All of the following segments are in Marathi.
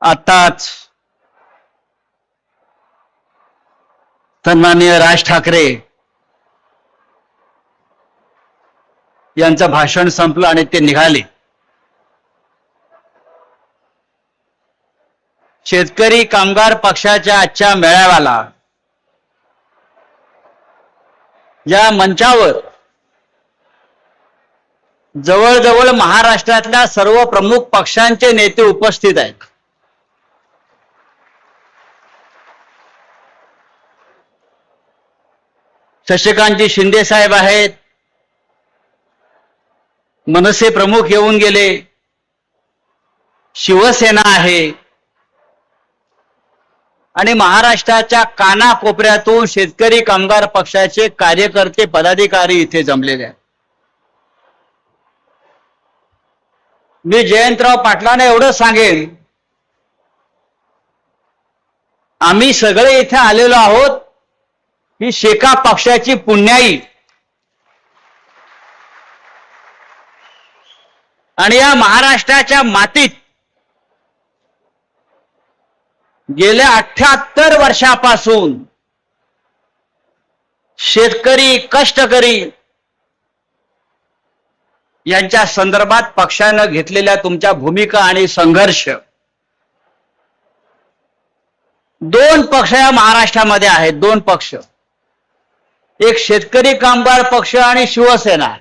आताच सन्माननीय राज ठाकरे यांचं भाषण संपलं आणि ते निघाले. शेतकरी कामगार पक्षाच्या आजच्या मेळाव्याला या मंचावर जवळजवळ महाराष्ट्रातल्या सर्व प्रमुख पक्षांचे नेते उपस्थित आहेत. शशिकांतजी शिंदे साहेब आहेत, मनसे प्रमुख येऊन गेले, शिवसेना आहे आणि महाराष्ट्राच्या कानाकोपऱ्यातून शेतकरी कामगार पक्षाचे कार्यकर्ते पदाधिकारी इथे जमलेले आहेत. मी जयंतराव पाटलांना एवढं सांगेन, आम्ही सगळे इथे आलेलो आहोत ही शेका पक्षाची पुण्याई आणि या महाराष्ट्राच्या मातीत गेल्या 78 वर्षापासून शेतकरी कष्टकरी यांच्या संदर्भात पक्षानं घेतलेल्या तुमच्या भूमिका आणि संघर्ष, दोन पक्ष या महाराष्ट्रामध्ये आहेत. दोन पक्ष, एक शेतकरी कामगार पक्ष आणि शिवसेना.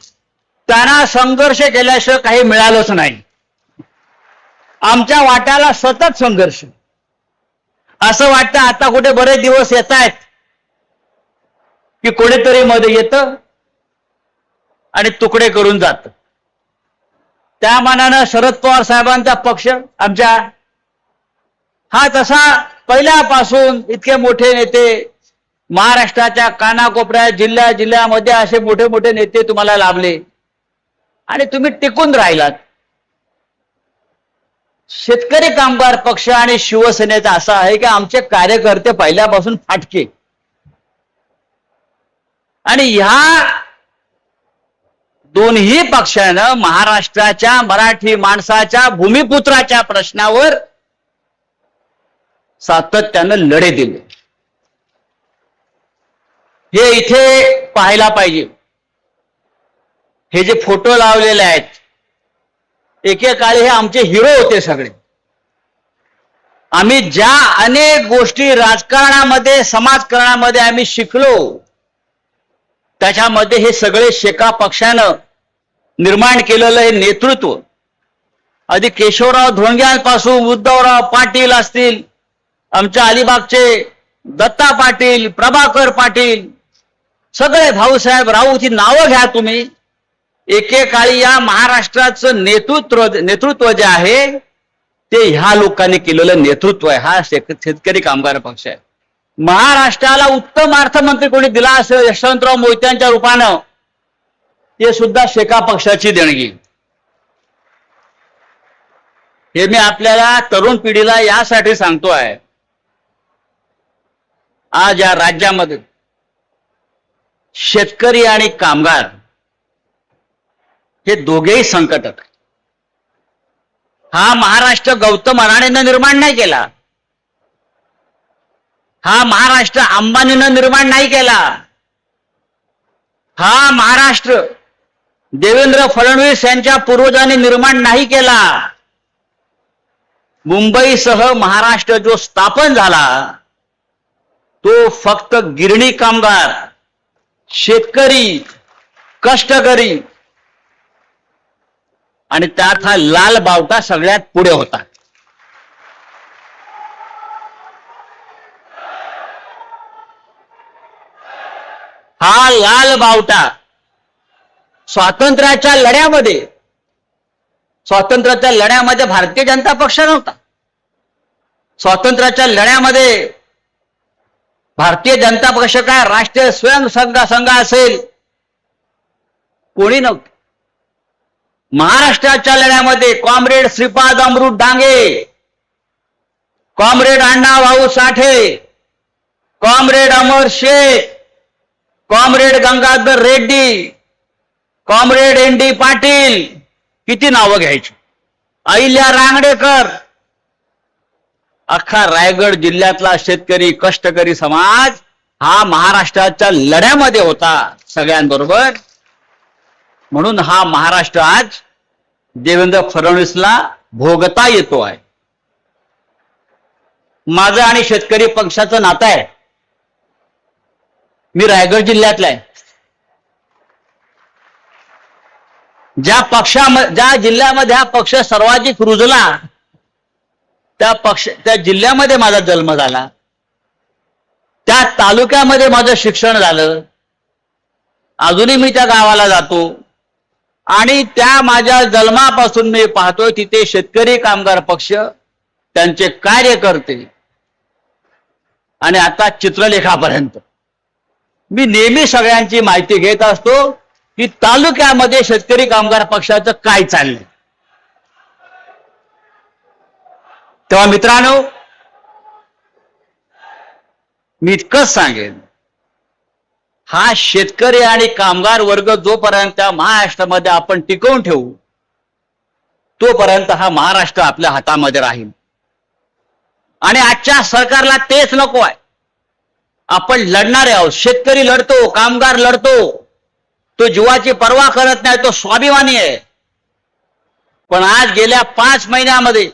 त्यांना संघर्ष केल्याशिवाय काही मिळालंच नाही. आमच्या वाट्याला सतत संघर्ष. असं वाटतं आता कुठे बरेच दिवस येत आहेत की कोणीतरी मध्ये येतं आणि तुकडे करून जातं. त्या मानानं शरद पवार साहेबांचा पक्ष आमच्या हा तसा पहिल्यापासून इतके मोठे नेते महाराष्ट्राच्या कानाकोपऱ्यात जिल्ह्यामध्ये असे मोठे मोठे नेते तुम्हाला लाभले आणि तुम्ही टिकून राहिलात. शेतकरी कामगार पक्ष आणि शिवसेनेचा असा आहे की आमचे कार्यकर्ते पहिल्यापासून फाटके आणि ह्या दोन्ही पक्षानं महाराष्ट्राच्या मराठी माणसाच्या भूमिपुत्राच्या प्रश्नावर सातत्यानं लढे दिले. हे इथे पाहायला पाहिजे. हे जे फोटो लावलेले आहेत, एकेकाळी हे आमचे हिरो होते सगळे. आम्ही ज्या अनेक गोष्टी राजकारणामध्ये समाजकारणामध्ये आम्ही शिकलो त्याच्यामध्ये हे सगळे शेका पक्षानं निर्माण केलेलं हे नेतृत्व, आधी केशवराव धोंडग्यांपासून उद्धवराव पाटील असतील, आमच्या अलिबागचे दत्ता पाटील, प्रभाकर पाटील, सगळे भाऊसाहेब राऊत ही नावं घ्या तुम्ही. एकेकाळी या महाराष्ट्राचं नेतृत्व जे आहे ते ह्या लोकांनी केलेलं नेतृत्व आहे. हा शेतकरी कामगार पक्ष आहे. महाराष्ट्राला उत्तम अर्थमंत्री कोणी दिला असेल यशवंतराव मोहित्यांच्या रूपानं, ते सुद्धा शेका पक्षाची देणगी. हे मी आपल्याला तरुण पिढीला यासाठी सांगतोय, आज या राज्यामध्ये शेतकरी आणि कामगार हे दोघेही संकटात आहेत. हा महाराष्ट्र गौतम अडाणीनं निर्माण नाही केला, हा महाराष्ट्र अंबानीनं निर्माण नाही केला, हा महाराष्ट्र देवेंद्र फडणवीस यांच्या पूर्वजांनी निर्माण नाही केला. मुंबईसह महाराष्ट्र जो स्थापन झाला तो फक्त गिरणी कामगार, शेतकरी, कष्टकरी आणि त्यात हा लाल बावटा सगळ्यात पुढे होता. हा लाल बावटा स्वातंत्र्याच्या लढ्यामध्ये भारतीय जनता पक्ष नव्हता. स्वातंत्र्याच्या लढ्यामध्ये भारतीय जनता पक्ष काय राष्ट्रीय स्वयंसेवक संघ असेल कोणी नव्हतं. महाराष्ट्राच्या लढ्यामध्ये comrade Shripad Amrit Dange, comrade Annabhau Sathe, comrade Amar Shaikh, comrade Gangadhar Reddy, comrade N D. Patil, किती नावं घ्यायची, अहिल्या रांगडेकर, अख्खा रायगड जिल्ह्यातला शेतकरी कष्टकरी समाज हा महाराष्ट्राच्या लढ्यामध्ये होता सगळ्यांबरोबर. म्हणून हा महाराष्ट्र आज देवेंद्र फडणवीसला भोगता येतो आहे. माझं आणि शेतकरी पक्षाचं नातं आहे. मी रायगड जिल्ह्यातला आहे. ज्या जिल्ह्यामध्ये हा पक्ष सर्वाधिक रुजला त्या जिल्ह्यामध्ये माझा जन्म झाला. त्या तालुक्यामध्ये माझं शिक्षण झालं. अजूनही मी त्या गावाला जातो आणि त्या माझ्या जन्मापासून मी पाहतोय तिथे शेतकरी कामगार पक्ष, त्यांचे कार्यकर्ते आणि आता चित्रलेखापर्यंत मी नेहमी सगळ्यांची माहिती घेत असतो की तालुक्यामध्ये शेतकरी कामगार पक्षाचं काय चाललंय. तेव्हा मित्रांनो, मी इतकंच सांगेन, हा शेतकरी आणि कामगार वर्ग जोपर्यंत महाराष्ट्रामध्ये आपण टिकवून ठेवू तोपर्यंत हा महाराष्ट्र आपल्या हातामध्ये राहील. आणि आजच्या सरकारला तेच नको आहे. आपण लढणारे आहोत. शेतकरी लढतो, कामगार लढतो, तो जीवाची पर्वा करत नाही, तो स्वाभिमानी आहे. पण आज गेल्या 5 महिन्यामध्ये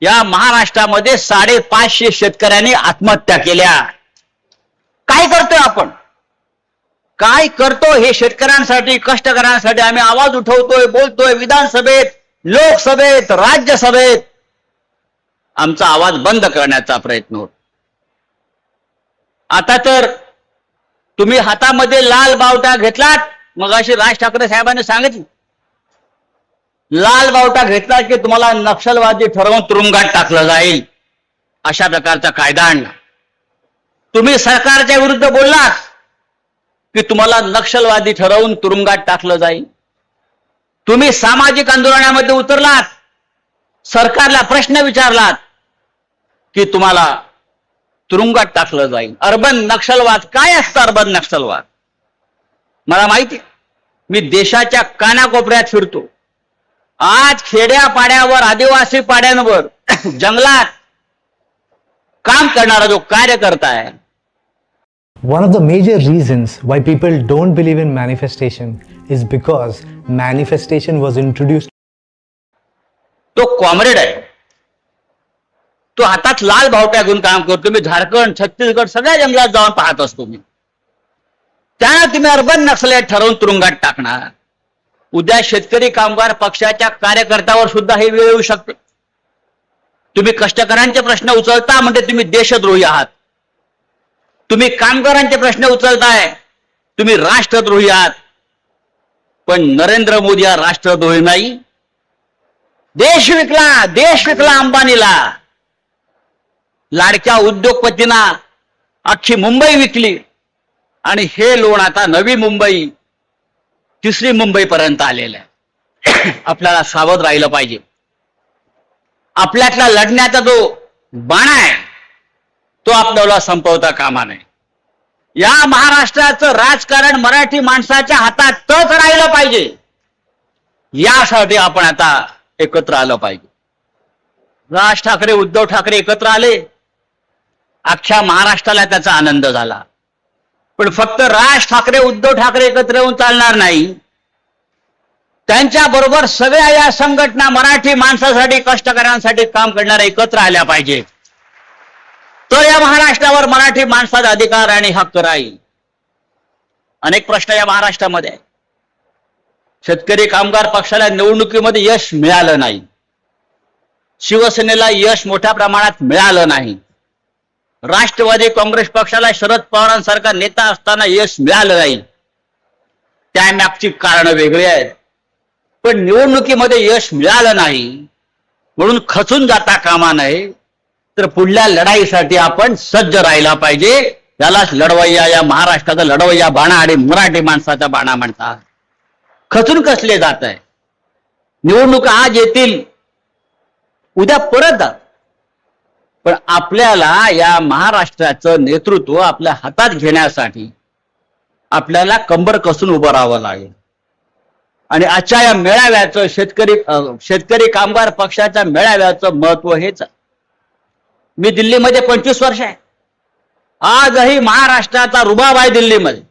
या महाराष्ट्रामध्ये 550 शेतकऱ्यांनी आत्महत्या केल्या. काय करतोय आपण? काय करतो हे शेतकऱ्यांसाठी, कष्टकऱ्यांसाठी आम्ही आवाज उठवतोय, बोलतोय विधानसभेत, लोकसभेत, राज्यसभेत. आमचा आवाज बंद करण्याचा प्रयत्न होतो. आता तर तुम्ही हातामध्ये लाल बावटा घेतलात. मगाशी राज ठाकरे साहेबांनी सांगितलं, लाल बावटा घेतला की तुम्हाला नक्षलवादी ठरवून तुरुंगात टाकलं जाईल, अशा प्रकारचा कायदा आणला. तुम्ही सरकारच्या विरुद्ध बोललात की तुम्हाला नक्षलवादी ठरवून तुरुंगात टाकलं जाईल. तुम्ही सामाजिक आंदोलनामध्ये उतरलात, सरकारला प्रश्न विचारलात की तुम्हाला तुरुंगात टाकलं जाईल. अर्बन नक्षलवाद काय असतं? अर्बन नक्षलवाद मला माहिती. मी देशाच्या कानाकोपऱ्यात फिरतो. आज खेड्यापाड्यावर, आदिवासी पाड्यांवर, जंगलात काम करणारा जो कार्यकर्ता आहे, one of the major reasons why people don't believe in manifestation is because manifestation was introduced. तो कॉम्रेड आहे. तो हातात लाल बावट्या घेऊन काम करतो. मी झारखंड, छत्तीसगड सगळ्या जंगलात जाऊन पाहत असतो. मी त्यानं तुम्ही अर्बन नक्षलवाद ठरवून तुरुंगात टाकणार. उद्या शेतकरी कामगार पक्षाच्या कार्यकर्त्यावर सुद्धा हे वेळ येऊ शकते. तुम्ही कष्टकऱ्यांचे प्रश्न उचलता म्हणजे तुम्ही देशद्रोही आहात. तुम्ही कामगारांचे प्रश्न उचलताय, तुम्ही राष्ट्रद्रोही आहात. पण नरेंद्र मोदी हा राष्ट्रद्रोही नाही. देश विकला अंबानीला. लाडक्या उद्योगपतींना अख्खी मुंबई विकली आणि हे लोण आता नवी मुंबई, 3री मुंबई पर्यंत आलेलं आहे. आपल्याला सावध राहिलं पाहिजे. आपल्यातला लढण्याचा जो बाणा आहे तो आपल्याला संपवता कामा नये. या महाराष्ट्राचं राजकारण मराठी माणसाच्या हातातच राहिलं पाहिजे. यासाठी आपण आता एकत्र आलं पाहिजे. राज ठाकरे, उद्धव ठाकरे एकत्र आले, अख्ख्या महाराष्ट्राला त्याचा आनंद झाला. पण फक्त राज ठाकरे, उद्धव ठाकरे एकत्र येऊन चालणार नाही. त्यांच्या बरोबर सगळ्या या संघटना मराठी माणसासाठी, कष्टकऱ्यांसाठी काम करणाऱ्या एकत्र आल्या पाहिजे. तर या महाराष्ट्रावर मराठी माणसाचा अधिकार आणि हक्क राहील. अनेक प्रश्न या महाराष्ट्रामध्ये आहेत. शेतकरी कामगार पक्षाला निवडणुकीमध्ये यश मिळालं नाही. शिवसेनेला यश मोठ्या प्रमाणात मिळालं नाही. राष्ट्रवादी काँग्रेस पक्षाला शरद पवारांसारखा नेता असताना यश मिळालं नाही. त्यामागची कारणं वेगळी आहेत. पण निवडणुकीमध्ये यश मिळालं नाही म्हणून खचून जाता कामा नये. तर पुढल्या लढाईसाठी आपण सज्ज राहिला पाहिजे. यालाच लढवय्या, या महाराष्ट्राचा लढवय्या बाणा आणि मराठी माणसाचा बाणा म्हणतात. खचून कसले जात आहे. निवडणुका आज येतील, उद्या परत जात. पण आपल्याला या महाराष्ट्राचं नेतृत्व आपल्या हातात घेण्यासाठी आपल्याला कंबर कसून उभं राहावं लागेल. आणि आजच्या या मेळाव्याचं, शेतकरी कामगार पक्षाच्या मेळाव्याचं महत्व हेच आहे. मी दिल्लीमध्ये 25 वर्ष आहे. आजही महाराष्ट्राचा रुबाब आहे दिल्लीमध्ये.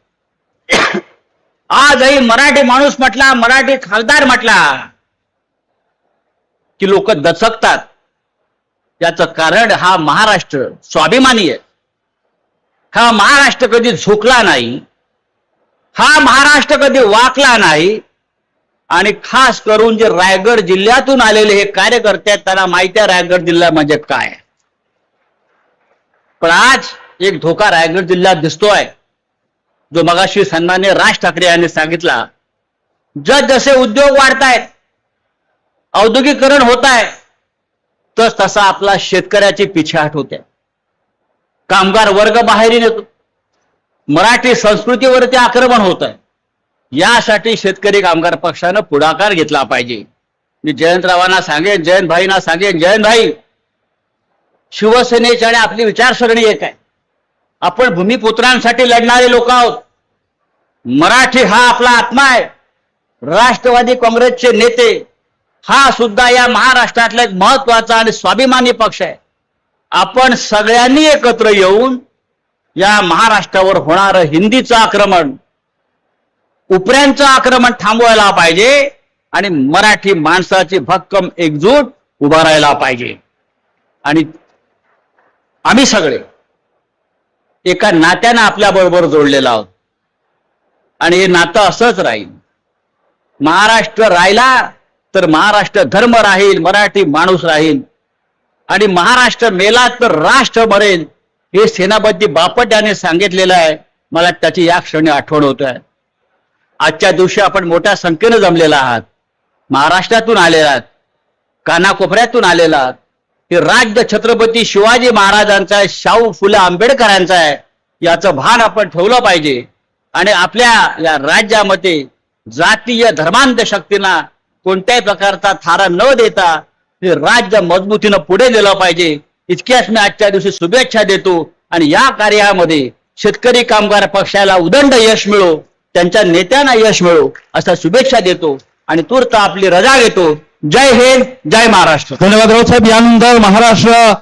आजही मराठी माणूस म्हटला, मराठी खासदार म्हटला की लोक दचकतात. याचं कारण हा महाराष्ट्र स्वाभिमानी आहे. हा महाराष्ट्र कधी झुकला नाही, हा महाराष्ट्र कधी वाकला नाही. आणि खास करून जे रायगड जिल्ह्यातून आलेले हे कार्यकर्ते आहेत त्यांना माहिती आहे रायगड जिल्हा म्हणजे काय. पण आज एक धोका रायगड जिल्ह्यात दिसतोय, जो मगाशी सन्माननीय राज ठाकरे यांनी सांगितला. जसे उद्योग वाढतायत, औद्योगिकरण होत आहे, तसा आपला शेतकऱ्याची पिछेहाट होते. कामगार वर्ग बाहेर येतो, मराठी संस्कृतीवरती आक्रमण होत आहे. यासाठी शेतकरी कामगार पक्षानं पुढाकार घेतला पाहिजे. मी जयंतरावांना सांगेन, जयंतभाईंना सांगेन, जयंतभाई, शिवसेनेची आणि आपली विचारसरणी एक आहे. आपण भूमिपुत्रांसाठी लढणारे लोक आहोत. मराठी हा आपला आत्मा आहे. राष्ट्रवादी काँग्रेसचे नेते हा सुद्धा या महाराष्ट्रातला एक महत्वाचा आणि स्वाभिमानी पक्ष आहे. आपण सगळ्यांनी एकत्र येऊन या महाराष्ट्रावर होणारं हिंदीचं आक्रमण, उपऱ्यांचं आक्रमण थांबवायला पाहिजे आणि मराठी माणसाची भक्कम एकजूट उभा राहायला पाहिजे. आणि आम्ही सगळे एका नात्यानं आपल्या बरोबर जोडलेलो आहोत आणि हे नातं असंच राहील. महाराष्ट्र राहिला तर महाराष्ट्र धर्म राहील, मराठी माणूस राहील. आणि महाराष्ट्र मेला तर राष्ट्र मरेल, हे सेनापती बापट यांनी सांगितलेलं आहे. मला त्याची या क्षणी आठवण होत आहे. आजच्या दिवशी आपण मोठ्या संख्येनं जमलेला आहात, महाराष्ट्रातून आलेला आहात, कानाकोपऱ्यातून आलेला आहात. हे राज्य छत्रपती शिवाजी महाराजांचा आहे, शाहू फुले आंबेडकरांचा आहे. याचं भान आपण ठेवलं पाहिजे. आणि आपल्या या राज्यामध्ये जातीय धर्मांध शक्तींना कोणत्याही प्रकारचा थारा न देता हे राज्य मजबूतीनं पुढे गेलं पाहिजे. इतक्याच मी आजच्या दिवशी शुभेच्छा देतो. आणि या कार्यामध्ये शेतकरी कामगार पक्षाला उदंड यश मिळो, त्यांच्या नेत्यांना यश मिळो अशा शुभेच्छा देतो आणि तूर्त आपली रजा घेतो. जय हिंद, जय महाराष्ट्र. धन्यवाद राऊत साहेब. यानंतर महाराष्ट्र